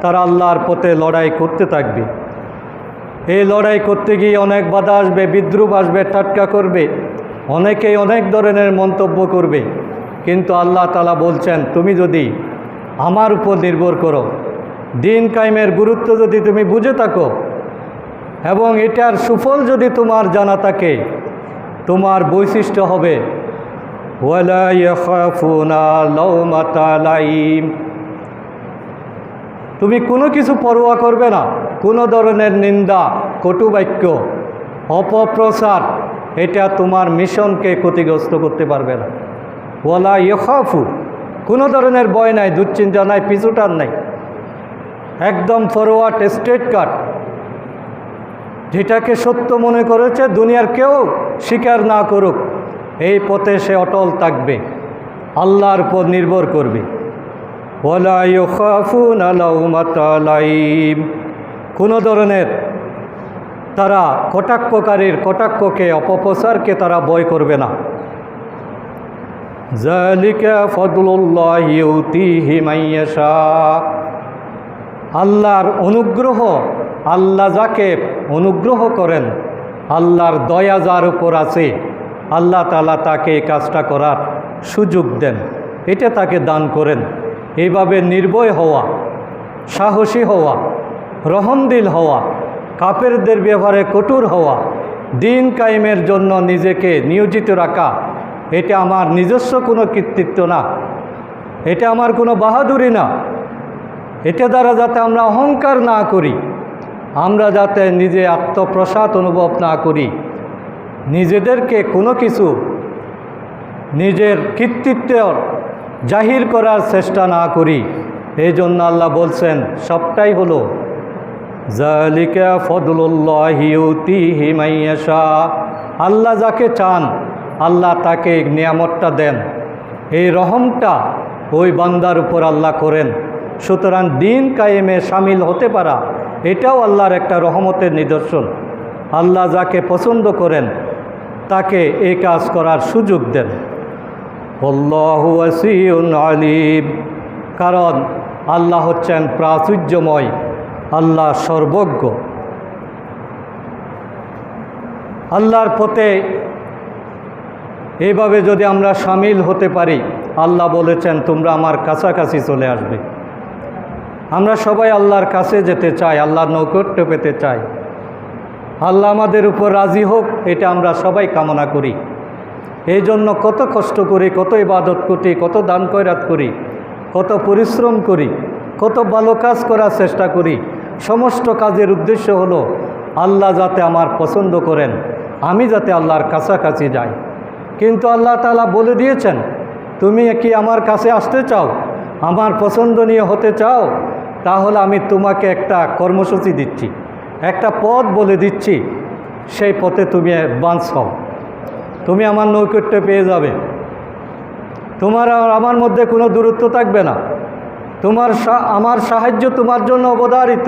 তারা আল্লাহর পথে লড়াই করতে থাকবে। এই লড়াই করতে গিয়ে অনেক বাধা আসবে, বিদ্রুপ আসবে, টাটকা করবে, অনেকেই অনেক ধরনের মন্তব্য করবে, কিন্তু আল্লাহ তাআলা বলছেন তুমি যদি আমার উপর নির্ভর করো, দ্বীন কায়েমের গুরুত্ব যদি তুমি বুঝে থাকো এবং এটার সুফল যদি তোমার জানা থাকে, তোমার বৈশিষ্ট্য হবে ওয়ালা ইয়াখাফুনা লাওমাতা লাইম, তুমি কোনো কিছু পরোয়া করবে না, কোনো ধরনের নিন্দা, কটু বাক্য অপপ্রচার, এটা তোমার মিশনকে ক্ষতিগ্রস্ত করতে পারবে না। ওয়ালা ইয়াখাফু, কোনো ধরনের ভয় নাই, দুশ্চিন্তা নাই, পিছুটার নাই, একদম ফরওয়ার্ড স্ট্রেট কাট। যেটাকে সত্য মনে করেছে দুনিয়ার কেউ স্বীকার না করুক, এই পথে সে অটল থাকবে, আল্লাহর উপর নির্ভর করবে। ওয়ালা ইয়াখাফুনা লাউমাতা লাইম, কোনো ধরনের তারা কটাক্ষকারীর কটাক্ষকে, অপপ্রচারকে তারা ভয় করবে না। যালিকা ফাদলুল্লাহি ইউতিহি মান ইয়াশা, আল্লাহর অনুগ্রহ, আল্লাহ যাকে অনুগ্রহ করেন, আল্লাহর দয়া যার উপর আছে, আল্লাহ তাআলা তাকে এই কাজটা করার সুযোগ দেন, এটা তাকে দান করেন। এইভাবে নির্ভয় হওয়া, সাহসী হওয়া, রহমদিল হওয়া, কাফেরদের ব্যাপারে কঠোর হওয়া, দিন কায়েমের জন্য নিজেকে নিয়োজিত রাখা, এটা আমার নিজস্ব কোনো কৃতিত্ব না, এটা আমার কোনো বাহাদুরি না। এটা দ্বারা যাতে আমরা অহংকার না করি, আমরা যাতে নিজে আত্মপ্রসাদ অনুভব না করি, নিজেদেরকে কোনো কিছু নিজের কৃতিত্ব জাহির করার চেষ্টা না করি, এই জন্য আল্লাহ বলছেন সবটাই হলো যালিকা ফাদলুল্লাহি ইউতিহি মান ইয়াশা, আল্লাহ যাকে চান আল্লাহ তাকে নিয়ামতটা দেন, এই রহমটা ওই বান্দার উপর আল্লাহ করেন। সুতরাং দিন কায়েমে শামিল হতে পারা, এটাও আল্লাহর একটা রহমতের নিদর্শন। আল্লাহ যাকে পছন্দ করেন তাকে এই কাজ করার সুযোগ দেন। আল্লাহু ওয়াসিউন আলিম, কারণ আল্লাহ হচ্ছেন প্রাচুর্যময়, আল্লাহ সর্বজ্ঞ। আল্লাহর পথে এইভাবে যদি আমরা শামিল হতে পারি, আল্লাহ বলেছেন তোমরা আমার কাছাকাছি চলে আসবে। আমরা সবাই আল্লাহর কাছে যেতে চাই, আল্লাহর নৈকট্য পেতে চাই, আল্লাহ আমাদের উপর রাজি হোক, এটা আমরা সবাই কামনা করি। এই জন্য কত কষ্ট করি, কত ইবাদত করি, কত দান খয়রাত করি, কত পরিশ্রম করি, কত ভালো কাজ করার চেষ্টা করি। সমস্ত কাজের উদ্দেশ্য হলো আল্লাহ যাতে আমার পছন্দ করেন, আমি যাতে আল্লাহর কাছাকাছি যাই। কিন্তু আল্লাহ তাআলা বলে দিয়েছেন, তুমি কি আমার কাছে আসতে চাও, আমার পছন্দ নিয়ে হতে চাও, তাহলে আমি তোমাকে একটা কর্মসূচি দিচ্ছি, একটা পথ বলে দিচ্ছি, সেই পথে তুমি অ্যাডভান্স হও, তুমি আমার নৈকট্য পেয়ে যাবে, তোমার আর আমার মধ্যে কোনো দূরত্ব থাকবে না, আমার সাহায্য তোমার জন্য অবধারিত,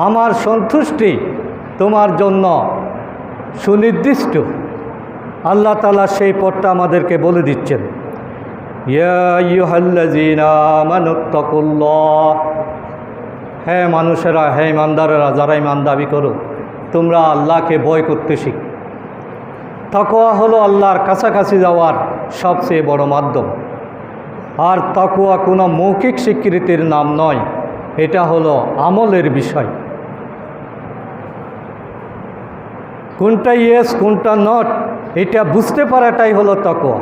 আমার সন্তুষ্টি তোমার জন্য সুনির্দিষ্ট। আল্লাহ তাআলা সেই পথটা আমাদেরকে বলে দিচ্ছেন। ইয়া আইয়ুহাল্লাযীনা আমানুত্তাকুল্লাহ, হে মানুষেরা, হে ইমানদারেরা, যারা ইমান দাবি করো, তোমরা আল্লাহকে ভয় করতে শিখ। তাকওয়া হলো আল্লাহর কাছাকাছি যাওয়ার সবচেয়ে বড় মাধ্যম। আর তাকওয়া কোনো মৌখিক স্বীকৃতির নাম নয়, এটা হলো আমলের বিষয়। কোনটা ইয়েস কোনটা নট, এটা বুঝতে পারাটাই হলো তাকওয়া।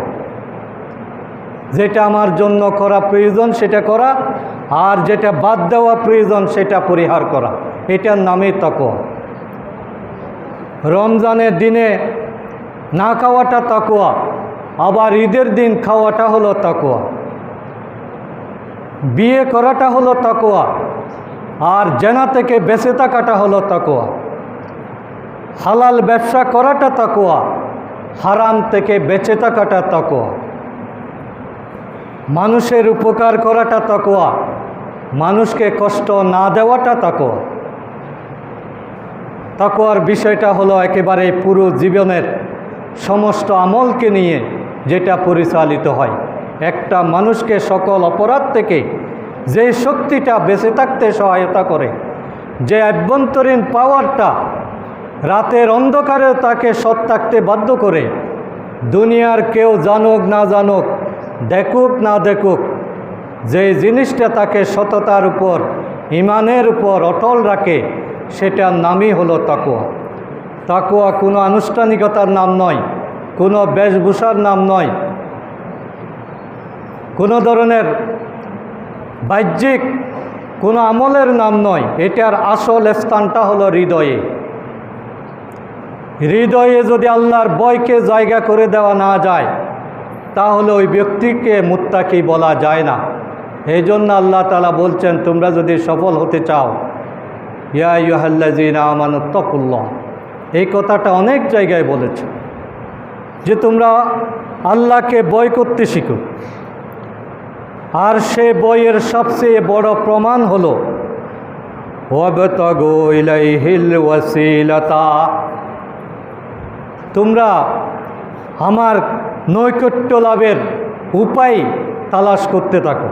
যেটা আমার জন্য করা প্রয়োজন সেটা করা, আর যেটা বাদ দেওয়া প্রয়োজন সেটা পরিহার করা, এটার নামই তাকওয়া। রমজানের দিনে না খাওয়াটা তাকওয়া, আবার ঈদের দিন খাওয়াটা হলো তাকওয়া। বিয়ে করাটা হলো তাকওয়া, আর জেনা থেকে বেঁচে থাকাটা হলো তাকওয়া। হালাল ব্যবসা করাটা তাকওয়া, হারাম থেকে বেঁচে থাকাটা তাকওয়া। মানুষের উপকার করাটা তাকওয়া, মানুষকে কষ্ট না দেওয়াটা তাকওয়া। তাকওয়ার বিষয়টা হলো একেবারে পুরো জীবনের সমস্ত আমলকে নিয়ে যেটা পরিচালিত হয়। একটা মানুষকে সকল অপরাধ থেকে যে শক্তিটা বেঁচে থাকতে সহায়তা করে, যে আভ্যন্তরীণ পাওয়ারটা রাতের অন্ধকারে তাকে সৎ থাকতে বাধ্য করে, দুনিয়ার কেউ জানুক না জানুক, দেখুক না দেখুক, যে জিনিসটা তাকে সততার উপর, ইমানের উপর অটল রাখে, সেটার নামই হলো তাকওয়া। তাকওয়া কোনো আনুষ্ঠানিকতার নাম নয়, কোনো বেশভূষার নাম নয়, কোনো ধরনের বাহ্যিক কোনো আমলের নাম নয়। এটার আসল স্থানটা হলো হৃদয়ে। হৃদয়ে যদি আল্লাহর ভয়কে জায়গা করে দেওয়া না যায়, তাহলে ওই ব্যক্তিকে মুত্তাকি বলা যায় না। এই জন্য আল্লাহ তাআলা বলছেন, তোমরা যদি সফল হতে চাও, ইয়া আইয়ুহাল্লাযীনা আমানুত্তাকুল্লাহ, এই কথাটা অনেক জায়গায় বলেছে যে তোমরা আল্লাহকে ভয় করতে শিখো। আর সে বইয়ের সবচেয়ে বড় প্রমাণ হলো ওয়াবতাগু ইলাইহিল ওয়াসিলাতা, তোমরা আমার নৈকট্য লাভের উপায় তালাশ করতে থাকো।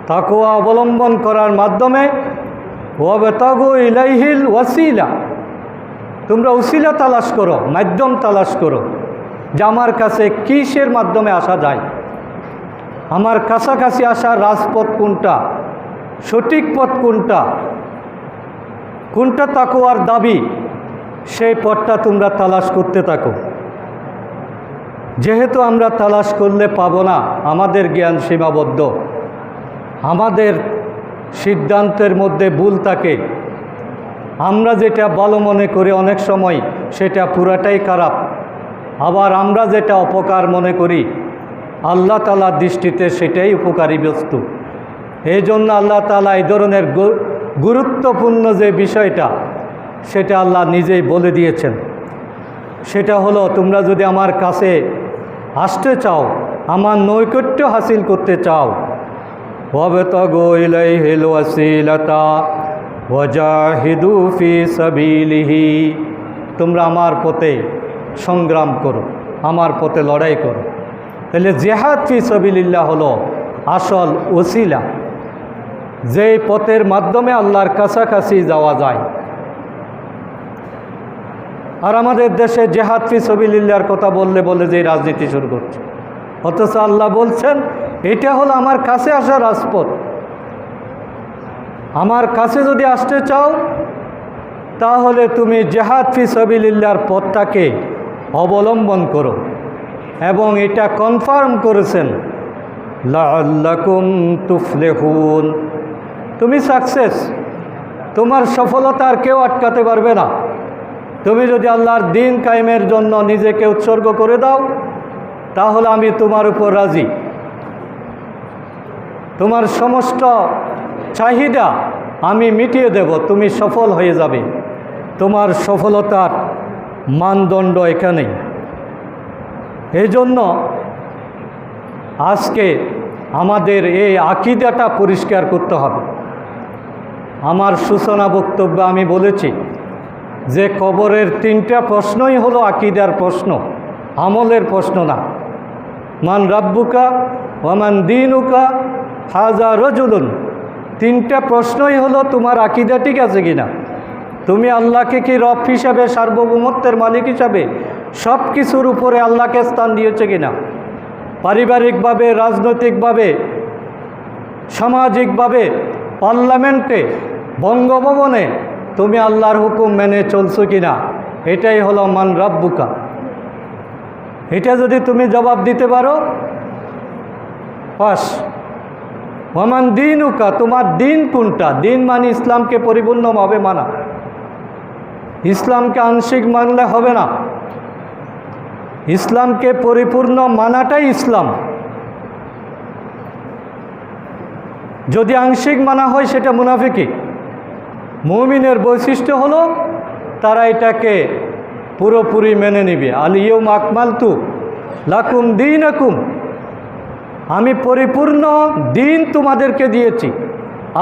তাকওয়া অবলম্বন করার মাধ্যমে ওয়াবতাগু ইলাইহিল ওয়াসিলা, তোমরা উসিলা তালাশ করো, মাধ্যম তালাশ করো যে আমার কাছে কিসের মাধ্যমে আসা যায়, আমার কাছাকাছি আসার রাজপথ কোনটা, সঠিক পথ কোনটা, কোনটা তাকওয়ার দাবি, সেই পথটা তোমরা তালাশ করতে থাকো। যেহেতু আমরা তালাশ করলে পাবো না, আমাদের জ্ঞান সীমাবদ্ধ, আমাদের সিদ্ধান্তের মধ্যে ভুল থাকে, আমরা যেটা ভালো মনে করি অনেক সময় সেটা পুরাটাই খারাপ, আবার আমরা যেটা অপকার মনে করি আল্লাহ তাআলার দৃষ্টিতে সেটাই উপকারী বস্তু। এই জন্য আল্লাহ তাআলা এই ধরনের গুরুত্বপূর্ণ যে বিষয়টা, সেটা আল্লাহ নিজেই বলে দিয়েছেন। সেটা হলো, তোমরা যদি আমার কাছে আসতে চাও, আমার নৈকট্য হাসিল করতে চাও, ওয়াবতাগু ইলাইহিল ওয়াসিলাতা ওয়াজাহিদু ফি সাবিলিহি, তোমরা আমার পথে সংগ্রাম করো, আমার পথে লড়াই করো। তাহলে জিহাদ ফি সাবিলিল্লাহ হলো আসল ওসিলা, যেই পথের মাধ্যমে আল্লাহর কাছাকাছি যাওয়া যায়। আর আমাদের দেশে জিহাদ ফি সাবিলিল্লাহর কথা বললে বলে যে রাজনীতি শুরু করছে, অথচ আল্লাহ বলছেন এটা হলো আমার কাছে আসা রাজপথ। আমার কাছে যদি আসতে চাও, তাহলে তুমি জিহাদ ফি সাবিলিল্লাহর পথটাকে অবলম্বন করো। এবং এটা কনফার্ম করেছেন, লাআল্লাকুম তুফলিহুন, তুমি সাকসেস, তোমার সফলতা আর কেউ আটকাতে পারবে না। তুমি যদি আল্লাহর দ্বীন কায়েমের জন্য নিজেকে উৎসর্গ করে দাও, তাহলে আমি তোমার উপর রাজি। তোমার সমস্ত চাহিদা আমি মিটিয়ে দেব, তুমি সফল হয়ে যাবে। তোমার সফলতার মানদণ্ড এখানেই। এই জন্য আজকে আমাদের এই আকীদাটা পরিষ্কার করতে হবে। আমার সূচনা বক্তব্যে আমি বলেছি যে কবরের তিনটা প্রশ্নই হলো আকীদার প্রশ্ন, আমলের প্রশ্ন না। মান রাব্বুকা ওয়ামান দীনুকা হাযা রাজুলুন, তিনটা প্রশ্নই হলো তোমার আকীদা ঠিক আছে কিনা, তুমি আল্লাহকে কি রব হিসাবে, সার্বভৌমত্বের মালিক হিসাবে সব কিছুর উপরে আল্লাহকে স্থান দিয়েছে কিনা, পারিবারিকভাবে, রাজনৈতিকভাবে, সামাজিকভাবে, পার্লামেন্টে, বঙ্গভবনে তুমি আল্লাহর হুকুম মেনে চলছো কিনা, এটাই হলো মান রাব্বুকা। এটা যদি তুমি জবাব দিতে পারো, পাস। ওয়ামান দীনুকা, তোমার দিন কোনটা, দিন মানে ইসলামকে পরিপূর্ণভাবে মানা, ইসলামকে আংশিক মানলে হবে না, ইসলামকে পরিপূর্ণ মানাটাই ইসলাম। যদি আংশিক মানা হয় সেটা মুনাফিকি। মুমিনের বৈশিষ্ট্য হলো তারা এটাকে পুরোপুরি মেনে নিবে। আল ইয়াউমা আকমালতু লাকুম দীনাকুম, আমি পরিপূর্ণ দিন তোমাদেরকে দিয়েছি।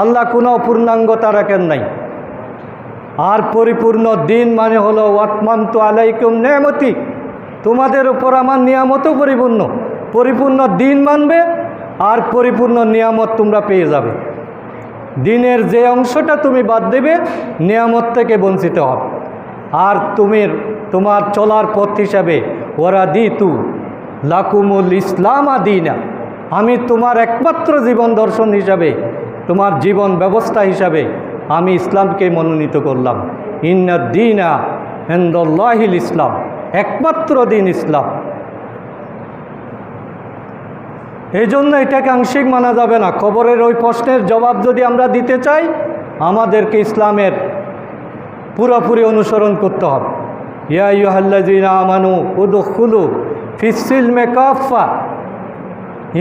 আল্লাহ কোনো অপূর্ণাঙ্গতা রাখেন নাই। আর পরিপূর্ণ দিন মানে হলো ওয়াতমামতু আলাইকুম নিয়ামতি, তোমাদের উপর আমার নিয়ামতও পরিপূর্ণ। পরিপূর্ণ দিন মানবে আর পরিপূর্ণ নিয়ামত তোমরা পেয়ে যাবে। দিনের যে অংশটা তুমি বাদ দেবে, নিয়ামত থেকে বঞ্চিত হবে। আর তোমার চলার পথ হিসাবে ওয়ারাদিতু লাকুমুল ইসলাম আদিনা, আমি তোমার একমাত্র জীবন দর্শন হিসাবে, তোমার জীবন ব্যবস্থা হিসাবে আমি ইসলামকে মনোনীত করলাম। ইন্নাদ দীনা ইনদাল্লাহিল ইসলাম, একমাত্র দিন ইসলাম। এই জন্য এটাকে আংশিক মানা যাবে না। কবরের ওই প্রশ্নের জবাব যদি আমরা দিতে চাই, আমাদেরকে ইসলামের পুরোপুরি অনুসরণ করতে হবে। ইয়া আইয়ুহাল্লাযীনা আমানু উদখুলু ফিস-সিলমি কাফা।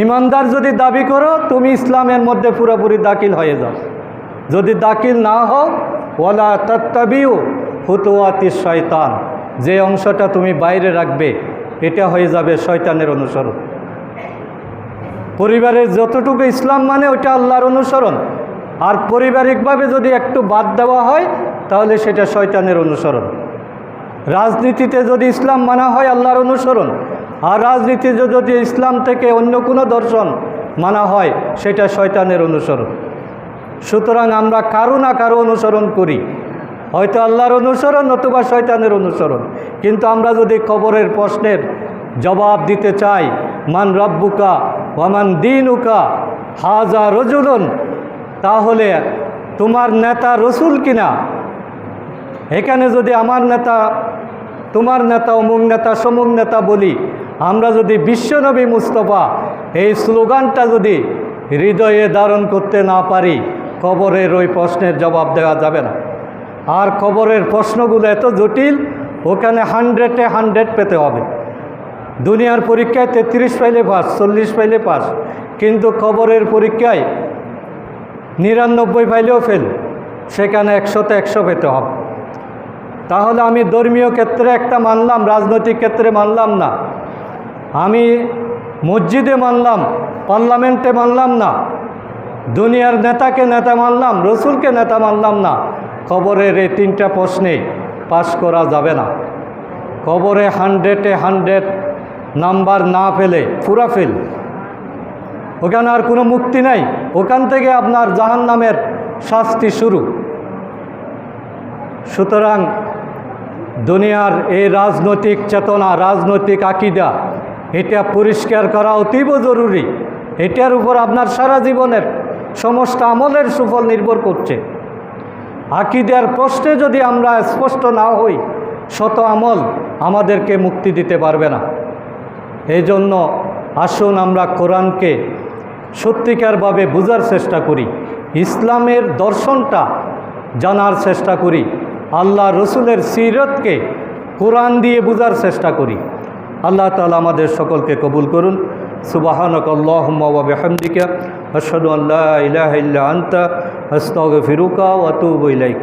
ইমানদার যদি দাবি করো তুমি ইসলামের মধ্যে পুরোপুরি দাখিল হয়ে যাও, যদি দাখিল না হও ওয়ালা তাত্তাবিউ খুতুওয়াতিশ শয়তান, যে অংশটা তুমি বাইরে রাখবে এটা হয়ে যাবে শয়তানের অনুসরণ। পরিবারের যতটুকু ইসলাম মানে ওটা আল্লাহর অনুসরণ, আর পারিবারিকভাবে যদি একটু বাদ দেওয়া হয় তাহলে সেটা শয়তানের অনুসরণ। রাজনীতিতে যদি ইসলাম মানা হয় আল্লাহর অনুসরণ, আর রাজনীতিতে যদি ইসলাম থেকে অন্য কোনো দর্শন মানা হয় সেটা শয়তানের অনুসরণ। সুতরাং আমরা কারো না কারো অনুসরণ করি, হয়তো আল্লাহর অনুসরণ অথবা শয়তানের অনুসরণ। কিন্তু আমরা যদি কবরের প্রশ্নের জবাব দিতে চাই, মান রব্বুকা ওয়ামান দীনুকা হাজা রজুলুন, তাহলে তোমার নেতা রসুল কিনা? এখানে যদি আমার নেতা, তোমার নেতা, অমুক নেতা, সমুক নেতা বলি, আমরা যদি বিশ্বনবী মুস্তফা এই স্লোগানটা যদি হৃদয়ে ধারণ করতে না পারি, কবরের ওই প্রশ্নের জবাব দেওয়া যাবে না। আর কবরের প্রশ্নগুলো এত জটিল, ওখানে 100-এ 100 পেতে হবে। দুনিয়ার পরীক্ষায় 33 পাইলে পাস, 40 পাইলে পাস, কিন্তু কবরের পরীক্ষায় 99 পাইলেও ফেল, সেখানে 100-তে 100 পেতে হবে। তাহলে আমি ধর্মীয় ক্ষেত্রে একটা মানলাম, রাজনৈতিক ক্ষেত্রে মানলাম না, আমি মসজিদে মানলাম, পার্লামেন্টে মানলাম না, দুনিয়ার নেতাকে নেতা মানলাম, রসুলকে নেতা মানলাম না, কবরের এই 3টা প্রশ্নে পাস করা যাবে না। কবরে 100-এ 100 নাম্বার না পেলে পুরা ফেল, ওখানে আর কোনো মুক্তি নাই, ওখান থেকে আপনার জাহান্নামের শাস্তি শুরু। সুতরাং দুনিয়ার এই রাজনৈতিক চেতনা, রাজনৈতিক আকীদা, এটা পরিষ্কার করা অতীব জরুরি। এটার উপর আপনার সারা জীবনের সমস্ত আমলের সুফল নির্ভর করছে। আকীদার প্রশ্নে যদি আমরা স্পষ্ট না হই, শত আমল আমাদেরকে মুক্তি দিতে পারবে না। এই জন্য আসুন আমরা কোরআনকে সত্যিকারভাবে বোঝার চেষ্টা করি, ইসলামের দর্শনটা জানার চেষ্টা করি, আল্লাহ রসুলের সিরতকে কোরআন দিয়ে বোঝার চেষ্টা করি। আল্লাহ তাআলা আমাদের সকলকে কবুল করুন। সুবহানাকাল্লাহুম্মা ওয়া বিহামদিকা আশহাদু আল্লা ইলাহা ইল্লা আনতা আস্তাগফিরুকা ওয়া আতুবু ইলাইক।